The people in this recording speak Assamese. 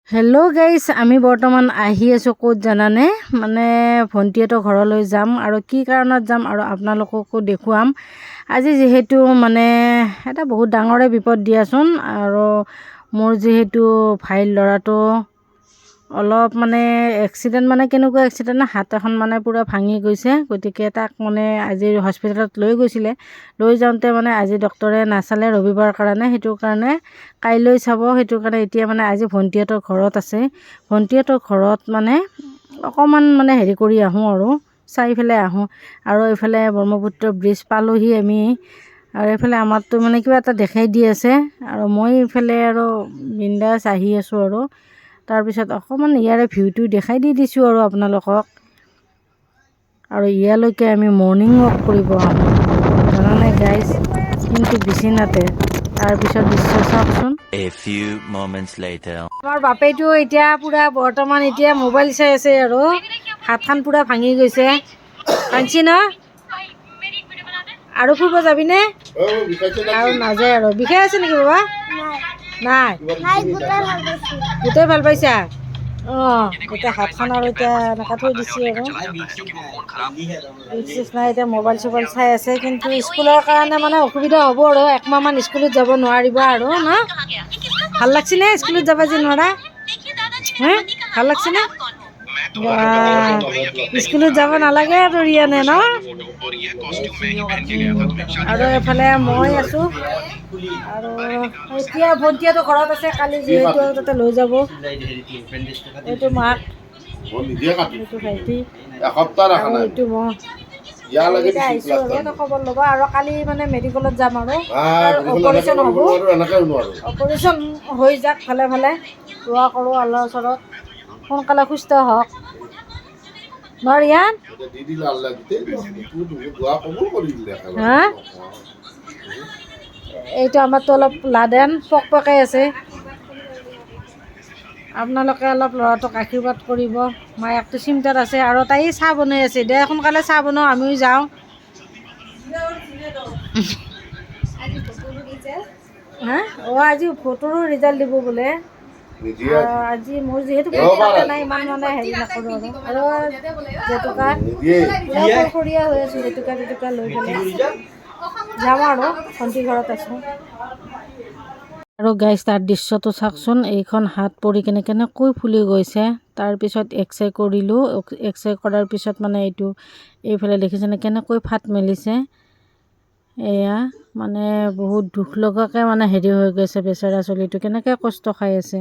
হেল্ল' গাইছ, আমি বৰ্তমান আহি আছোঁ ক'ত জানানে? মানে ভণ্টিহঁতৰ ঘৰলৈ যাম আৰু কি কাৰণত যাম আৰু আপোনালোককো দেখুৱাম। আজি যিহেতু মানে এটা বহুত ডাঙৰে বিপদ দিয়াচোন, আৰু মোৰ যিহেতু ভাইৰ ল'ৰাটো অলপ মানে এক্সিডেণ্ট, মানে কেনেকুৱা এক্সিডেণ্ট, হাত এখন মানে পূৰা ভাঙি গৈছে। গতিকে তাক মানে আজি হস্পিটেলত লৈ গৈছিলে। লৈ যাওঁতে মানে আজি ডক্টৰে নাচালে ৰবিবাৰ কাৰণে, সেইটো কাৰণে কাইলৈ চাব। সেইটো কাৰণে এতিয়া মানে আজি ভণ্টিহঁতৰ ঘৰত আছে। ভণ্টিহঁতৰ ঘৰত মানে অকণমান মানে হেৰি কৰি আহোঁ আৰু চাই পেলাই আহোঁ। আৰু এইফালে ব্ৰহ্মপুত্ৰ ব্ৰিজ পালোহি আমি, আৰু এইফালে আমাৰতো মানে কিবা এটা দেখাই দি আছে, আৰু মই এইফালে আৰু বিন্দাছ আহি আছোঁ। আৰু তাৰপিছত অকণমান ইয়াৰে ভিউটো দেখাই দিছোঁ আৰু আপোনালোকক। আৰু ইয়ালৈকে আমি মৰ্ণিং ৱাক কৰিব আহোঁ, জানানে গাইজ, কিন্তু বিচিনাতে। তাৰপিছত দৃশ্য চাওকচোন। আমাৰ বাপেইটো এতিয়া পূৰা বৰ্তমান এতিয়া মোবাইল চাই আছে, আৰু হাতখন পূৰা ভাঙি গৈছে। ভাঙছি ন? আৰু ফুৰিব যাবিনে? আৰু নাযায় আৰু। বিষাই আছে নেকি বাবা? নাই, গোটেই ভাল পাইছা? অঁ, এতিয়া হাতখন আৰু এতিয়া এনেকৈ থৈ দিছে আৰু নাই। এতিয়া মোবাইল চোবাইল চাই আছে, কিন্তু স্কুলৰ কাৰণে মানে অসুবিধা হ'ব আৰু 1 মাহমান স্কুলত যাব নোৱাৰিব আৰু ন? ভাল লাগছেনে স্কুলত যাব যে নোৱাৰা? হে, ভাল লাগছেনে? স্কুলত যাব নালাগে আৰু ৰিয়ানে ন? আৰু এফালে মই আছোঁ, আৰু এতিয়া ভণ্টিহঁতৰ ঘৰত আছে। কালি যিহেতু তাতে লৈ যাব। এইটো মাক, এইটো ভাইটি, আৰু এইটো মই। এতিয়া আহিছোঁ আৰু খবৰ ল'ব। আৰু কালি মানে মেডিকেলত যাম, আৰু অপাৰেশ্যন হ'ব। অপাৰেশ্যন হৈ যাওক ভালে ভালে, দোৱা কৰোঁ আল্লাহৰ ওচৰত, সোনকালে সুস্থ হওক ন ৰিয়ান? হা, এইটো আমাৰতো অলপ লাডেন পকপকাই আছে। আপোনালোকে অলপ ল'ৰাটোক আশীৰ্বাদ কৰিব। মায়াকটো চিন্তাত আছে, আৰু তাই চাহ বনাই আছে। দে সোনকালে চাহ বনাওঁ, আমিও যাওঁ। হা, অঁ, আজি ভোটৰো ৰিজাল্ট দিব বোলে। আজি মোৰ যিহেতু নাই, ইমান মানে হেৰি নকৰোঁ আৰু জেতুকা সৰসৰীয়া হৈ আছোঁ, জেতুকা লৈ পেলাই যাম আৰু ভণ্টিৰ ঘৰত আছোঁ। আৰু গাইজ, তাৰ দৃশ্যটো চাওকচোন। এইখন হাত পৰি কেনেকৈ ফুলি গৈছে। তাৰপিছত এক্সৰে কৰিলোঁ। এক্সৰে কৰাৰ পিছত মানে এইফালে দেখিছেনে কেনেকৈ ফাট মেলিছে। এয়া মানে বহুত দুখ লগাকৈ মানে হেৰি হৈ গৈছে, বেচেৰা চলিটো কেনেকৈ কষ্ট খাই আছে।